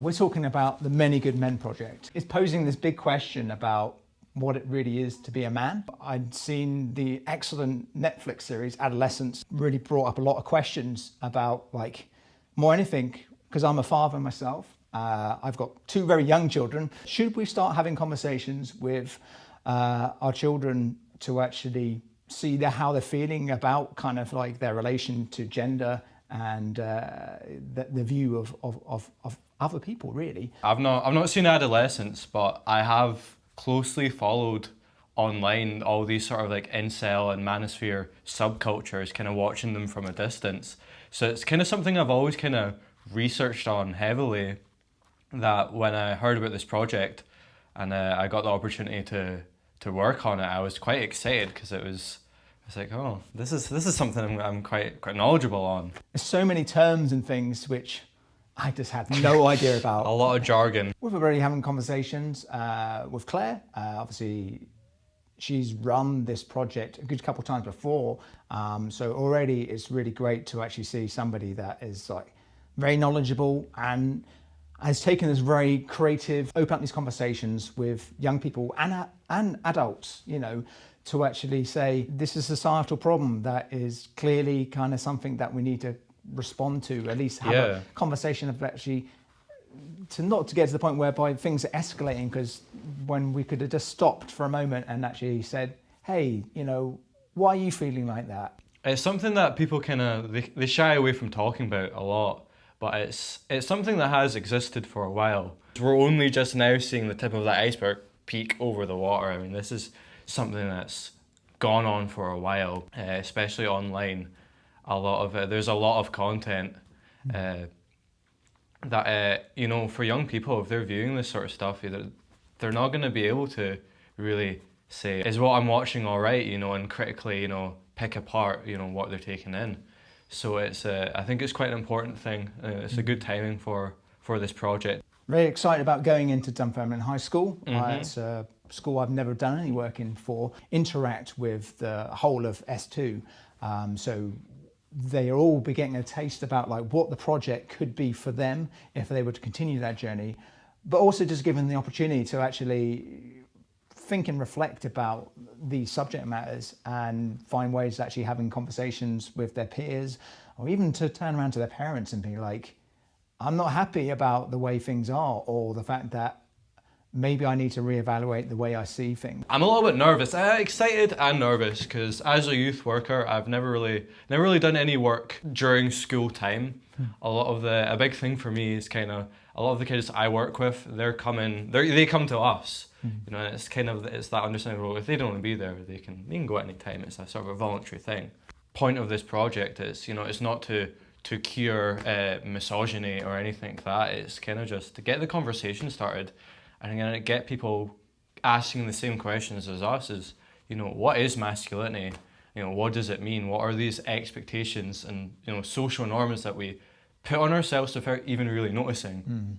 We're talking about the Many Good Men project. It's posing this big question about what it really is to be a man. I'd seen the excellent Netflix series Adolescence really brought up a lot of questions about more anything, because I'm a father myself. I've got two very young children. Should we start having conversations with our children to actually see how they're feeling about their relation to gender and the view of other people, really? I've not seen Adolescence, but I have closely followed online all these sort of incel and manosphere subcultures, kind of watching them from a distance. So it's kind of something I've always kind of researched on heavily, that when I heard about this project and I got the opportunity to work on it, I was quite excited, because I was like, oh, this is something I'm quite knowledgeable on. There's so many terms and things which I just had no idea about. A lot of jargon. We've already having conversations with Claire. Obviously, she's run this project a good couple of times before. So already it's really great to actually see somebody that is very knowledgeable and has taken this very creative, open up these conversations with young people and adults, to actually say this is a societal problem that is clearly kind of something that we need to respond to, at least have a conversation of actually, not to get to the point whereby things are escalating, because when we could have just stopped for a moment and actually said, hey, why are you feeling like that? It's something that people they shy away from talking about a lot, but it's something that has existed for a while. We're only just now seeing the tip of that iceberg peek over the water. I mean, this is something that's gone on for a while, especially online. There's a lot of content that for young people, if they're viewing this sort of stuff, they're not going to be able to really say, is what I'm watching all right, and critically, pick apart, what they're taking in. So I think it's quite an important thing. It's a good timing for this project. Very excited about going into Dunfermline High School. It's a school I've never done any work in for. Interact with the whole of S2. So they are all be getting a taste about what the project could be for them if they were to continue that journey, but also just given the opportunity to actually think and reflect about these subject matters and find ways of actually having conversations with their peers, or even to turn around to their parents and be like, I'm not happy about the way things are, or the fact that maybe I need to reevaluate the way I see things. I'm a little bit nervous, excited and nervous, because as a youth worker, I've never really done any work during school time. A big thing for me is a lot of the kids I work with, they come to us. And it's that understanding, well, if they don't want to be there, they can go at any time. It's a sort of a voluntary thing. Point of this project is, it's not to cure misogyny or anything like that. It's just to get the conversation started, and get people asking the same questions as us: is what is masculinity? What does it mean? What are these expectations and social norms that we put on ourselves without even really noticing?